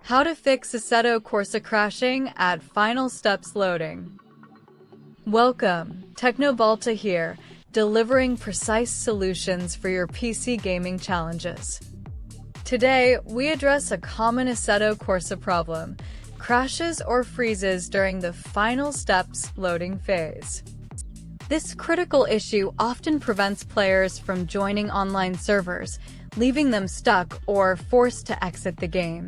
How to fix Assetto Corsa crashing at final steps loading. Welcome, Teknobalta here, delivering precise solutions for your PC gaming challenges. Today, we address a common Assetto Corsa problem: crashes or freezes during the final steps loading phase. This critical issue often prevents players from joining online servers, leaving them stuck or forced to exit the game.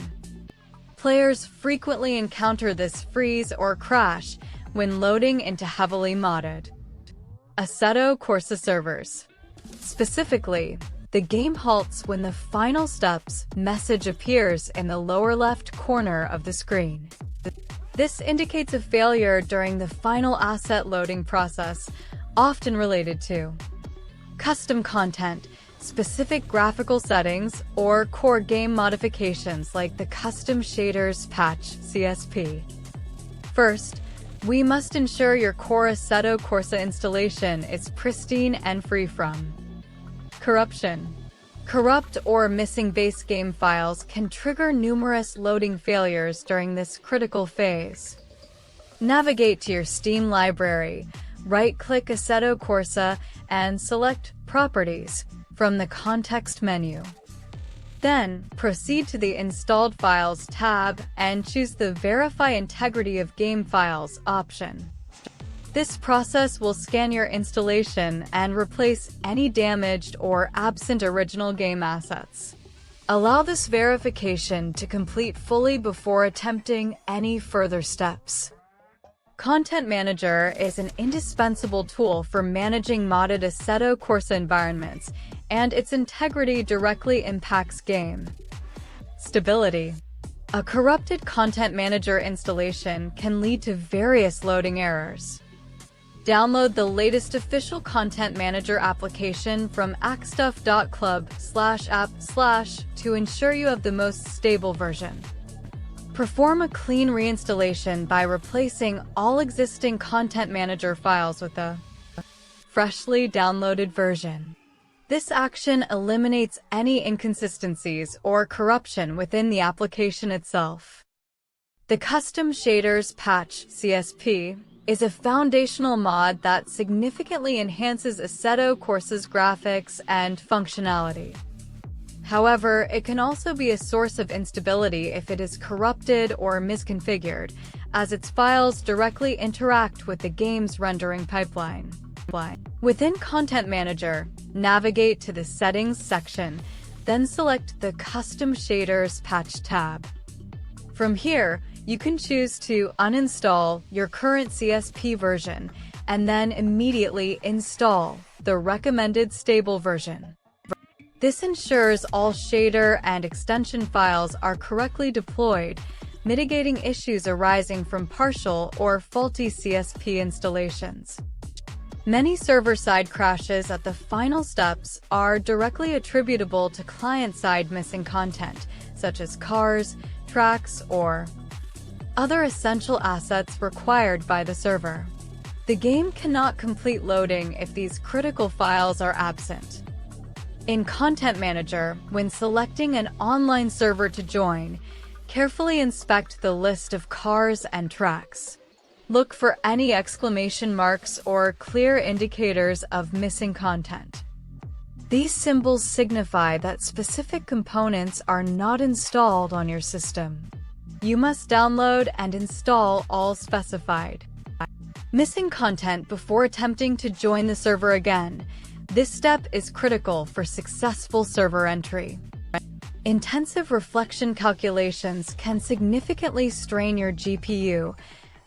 Players frequently encounter this freeze or crash when loading into heavily modded Assetto Corsa servers. Specifically, the game halts when the final steps message appears in the lower left corner of the screen. This indicates a failure during the final asset loading process, often related to custom content, specific graphical settings, or core game modifications like the Custom Shaders Patch (CSP). First, we must ensure your core Assetto Corsa installation is pristine and free from corruption. Corrupt or missing base game files can trigger numerous loading failures during this critical phase. Navigate to your Steam library, right-click Assetto Corsa, and select Properties from the context menu. Then, proceed to the Installed Files tab and choose the Verify Integrity of Game Files option. This process will scan your installation and replace any damaged or absent original game assets. Allow this verification to complete fully before attempting any further steps. Content Manager is an indispensable tool for managing modded Assetto Corsa environments, and its integrity directly impacts game stability. A corrupted Content Manager installation can lead to various loading errors. Download the latest official Content Manager application from acstuff.club/app/ to ensure you have the most stable version. Perform a clean reinstallation by replacing all existing Content Manager files with a freshly downloaded version. This action eliminates any inconsistencies or corruption within the application itself. The Custom Shaders Patch (CSP) is a foundational mod that significantly enhances Assetto Corsa's graphics and functionality. However, it can also be a source of instability if it is corrupted or misconfigured, as its files directly interact with the game's rendering pipeline. Within Content Manager, navigate to the Settings section, then select the Custom Shaders Patch tab. From here, you can choose to uninstall your current CSP version and then immediately install the recommended stable version. This ensures all shader and extension files are correctly deployed, mitigating issues arising from partial or faulty CSP installations. Many server-side crashes at the final steps are directly attributable to client-side missing content, such as cars, tracks, or other essential assets required by the server. The game cannot complete loading if these critical files are absent. In Content Manager, when selecting an online server to join, carefully inspect the list of cars and tracks. Look for any exclamation marks or clear indicators of missing content. These symbols signify that specific components are not installed on your system. You must download and install all specified missing content before attempting to join the server again. This step is critical for successful server entry. Intensive reflection calculations can significantly strain your GPU,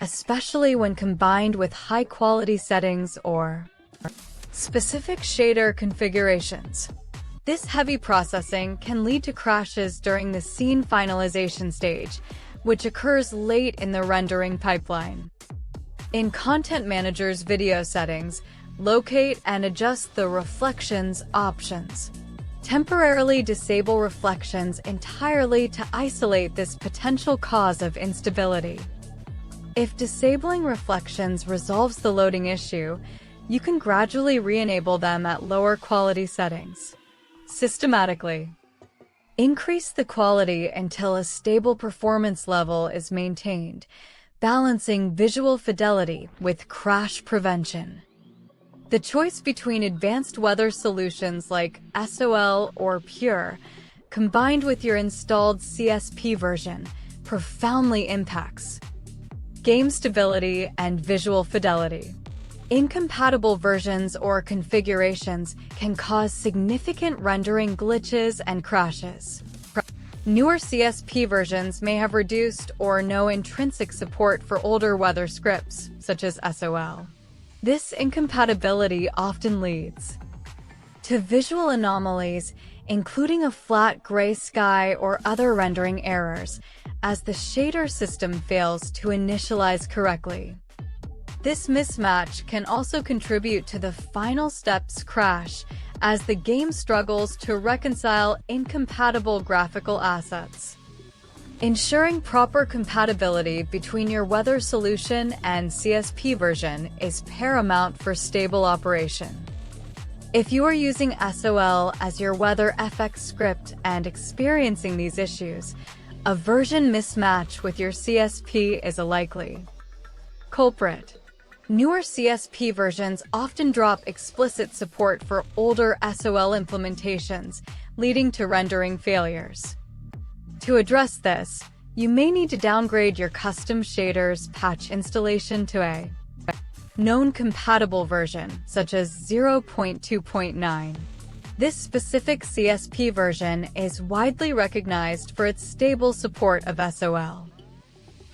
especially when combined with high-quality settings or specific shader configurations. This heavy processing can lead to crashes during the scene finalization stage, which occurs late in the rendering pipeline. In Content Manager's video settings, locate and adjust the Reflections options. Temporarily disable reflections entirely to isolate this potential cause of instability. If disabling reflections resolves the loading issue, you can gradually re-enable them at lower quality settings. Systematically Increase the quality until a stable performance level is maintained, balancing visual fidelity with crash prevention. The choice between advanced weather solutions like SOL or Pure, combined with your installed CSP version, profoundly impacts game stability and visual fidelity. Incompatible versions or configurations can cause significant rendering glitches and crashes. Newer CSP versions may have reduced or no intrinsic support for older weather scripts, such as SOL. This incompatibility often leads to visual anomalies, including a flat gray sky or other rendering errors, as the shader system fails to initialize correctly. This mismatch can also contribute to the final steps crash, as the game struggles to reconcile incompatible graphical assets. Ensuring proper compatibility between your weather solution and CSP version is paramount for stable operation. If you are using SOL as your WeatherFX script and experiencing these issues, a version mismatch with your CSP is a likely culprit. Newer CSP versions often drop explicit support for older SOL implementations, leading to rendering failures. To address this, you may need to downgrade your custom shaders patch installation to a known compatible version, such as 0.2.9. This specific CSP version is widely recognized for its stable support of SOL.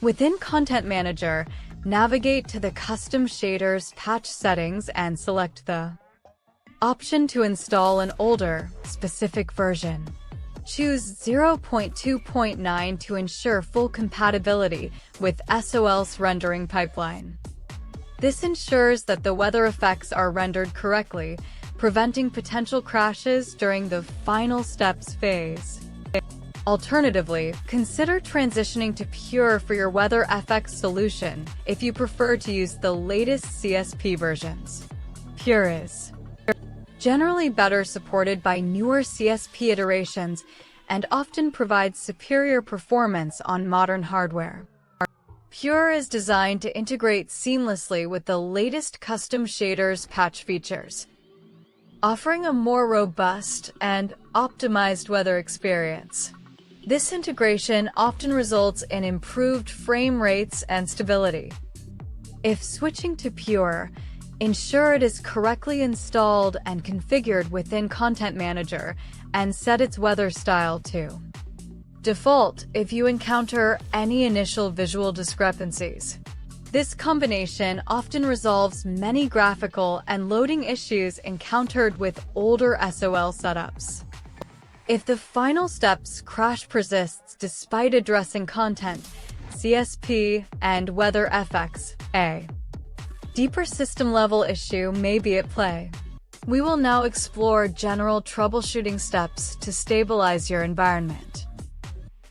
Within Content Manager, navigate to the Custom Shaders patch settings and select the option to install an older, specific version. Choose 0.2.9 to ensure full compatibility with SOL's rendering pipeline. This ensures that the weather effects are rendered correctly, preventing potential crashes during the final steps phase. Alternatively, consider transitioning to Pure for your WeatherFX solution if you prefer to use the latest CSP versions. Pure is generally better supported by newer CSP iterations and often provides superior performance on modern hardware. Pure is designed to integrate seamlessly with the latest custom shaders patch features, offering a more robust and optimized weather experience. This integration often results in improved frame rates and stability. If switching to Pure, ensure it is correctly installed and configured within Content Manager and set its weather style to default if you encounter any initial visual discrepancies. This combination often resolves many graphical and loading issues encountered with older SOL setups. If the final steps crash persists despite addressing content, CSP, and WeatherFX, a deeper system-level issue may be at play. We will now explore general troubleshooting steps to stabilize your environment.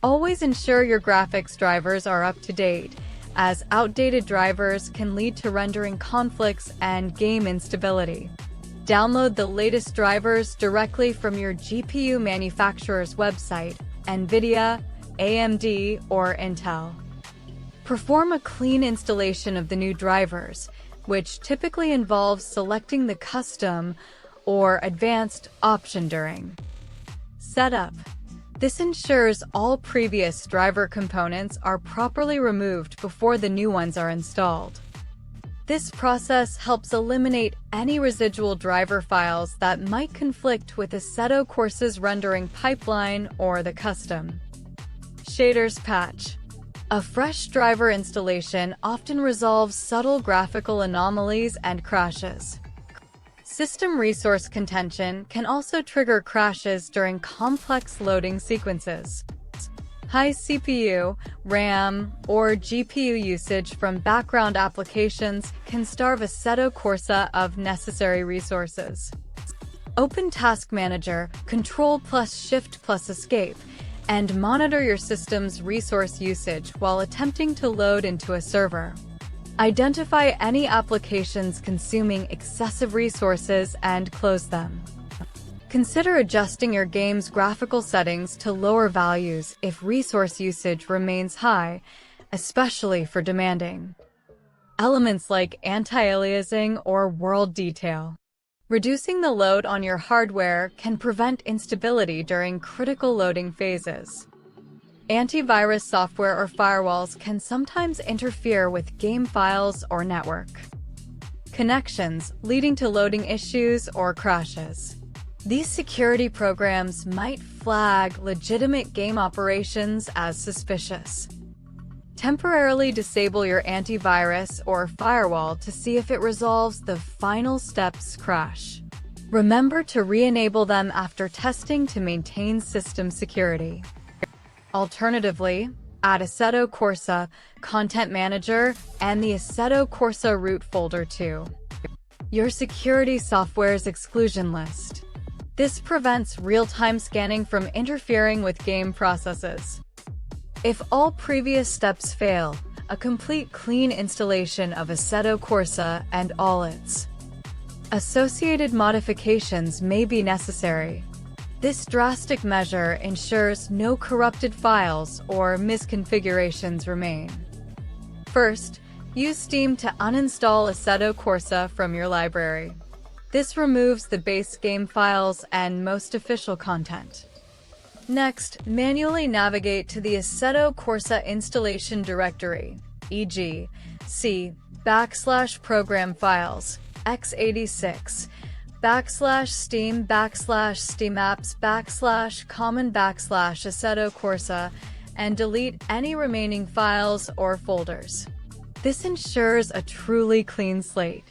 Always ensure your graphics drivers are up to date, as outdated drivers can lead to rendering conflicts and game instability. Download the latest drivers directly from your GPU manufacturer's website, NVIDIA, AMD, or Intel. Perform a clean installation of the new drivers, which typically involves selecting the custom or advanced option during setup. This ensures all previous driver components are properly removed before the new ones are installed. This process helps eliminate any residual driver files that might conflict with Assetto Corsa's rendering pipeline or the custom shaders patch. A fresh driver installation often resolves subtle graphical anomalies and crashes. System resource contention can also trigger crashes during complex loading sequences. High CPU, RAM, or GPU usage from background applications can starve Assetto Corsa of necessary resources. Open Task Manager, Control+Shift+Escape, and monitor your system's resource usage while attempting to load into a server. Identify any applications consuming excessive resources and close them. Consider adjusting your game's graphical settings to lower values if resource usage remains high, especially for demanding elements like anti-aliasing or world detail. Reducing the load on your hardware can prevent instability during critical loading phases. Antivirus software or firewalls can sometimes interfere with game files or network connections, leading to loading issues or crashes. These security programs might flag legitimate game operations as suspicious. Temporarily disable your antivirus or firewall to see if it resolves the final steps crash. Remember to re-enable them after testing to maintain system security. Alternatively, add Assetto Corsa, Content Manager, and the Assetto Corsa root folder to your security software's exclusion list. This prevents real-time scanning from interfering with game processes. If all previous steps fail, a complete clean installation of Assetto Corsa and all its associated modifications may be necessary. This drastic measure ensures no corrupted files or misconfigurations remain. First, use Steam to uninstall Assetto Corsa from your library. This removes the base game files and most official content. Next, manually navigate to the Assetto Corsa installation directory, e.g., c/program files, x86, /steam /steamapps /common/Assetto Corsa, and delete any remaining files or folders. This ensures a truly clean slate.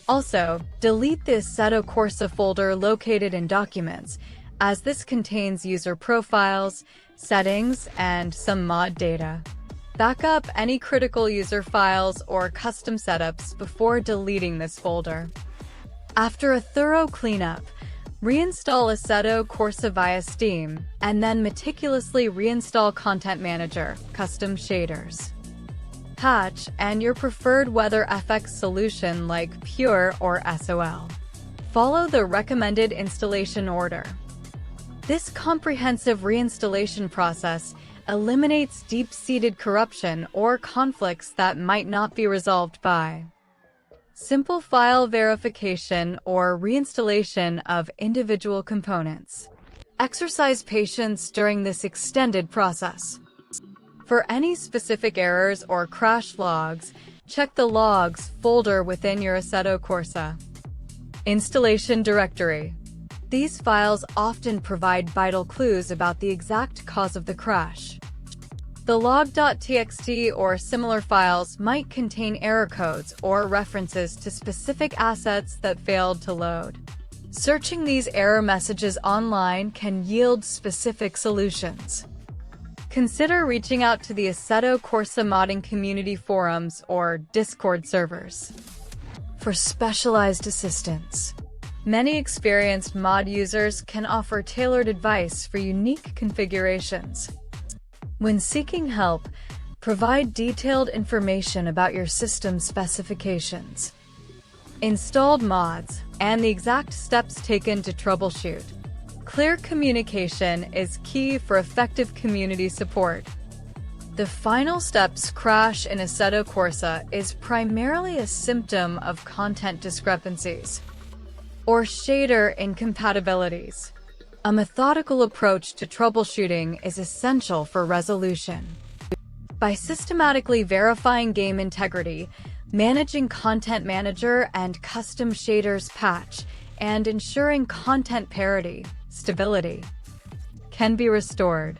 Also, delete the Assetto Corsa folder located in Documents, as this contains user profiles, settings, and some mod data. Back up any critical user files or custom setups before deleting this folder. After a thorough cleanup, reinstall Assetto Corsa via Steam, and then meticulously reinstall Content Manager, custom shaders, patch, and your preferred WeatherFX solution like Pure or SOL. Follow the recommended installation order. This comprehensive reinstallation process eliminates deep-seated corruption or conflicts that might not be resolved by simple file verification or reinstallation of individual components. Exercise patience during this extended process. For any specific errors or crash logs, check the Logs folder within your Assetto Corsa installation directory. These files often provide vital clues about the exact cause of the crash. The log.txt or similar files might contain error codes or references to specific assets that failed to load. Searching these error messages online can yield specific solutions. Consider reaching out to the Assetto Corsa modding community forums or Discord servers for specialized assistance. Many experienced mod users can offer tailored advice for unique configurations. When seeking help, provide detailed information about your system specifications, installed mods, and the exact steps taken to troubleshoot. Clear communication is key for effective community support. The final steps crash in Assetto Corsa is primarily a symptom of content discrepancies or shader incompatibilities. A methodical approach to troubleshooting is essential for resolution. By systematically verifying game integrity, managing Content Manager and custom shaders patch, and ensuring content parity, stability can be restored.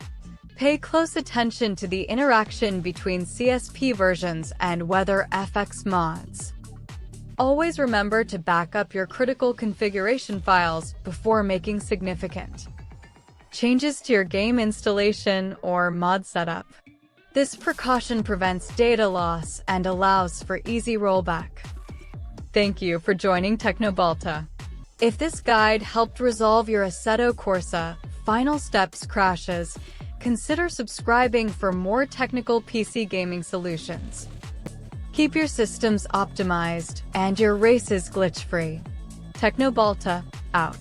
Pay close attention to the interaction between CSP versions and WeatherFX mods. Always remember to back up your critical configuration files before making significant changes to your game installation or mod setup. This precaution prevents data loss and allows for easy rollback. Thank you for joining Teknobalta. If this guide helped resolve your Assetto Corsa final steps crashes, consider subscribing for more technical PC gaming solutions. Keep your systems optimized and your races glitch-free. Teknobalta, out.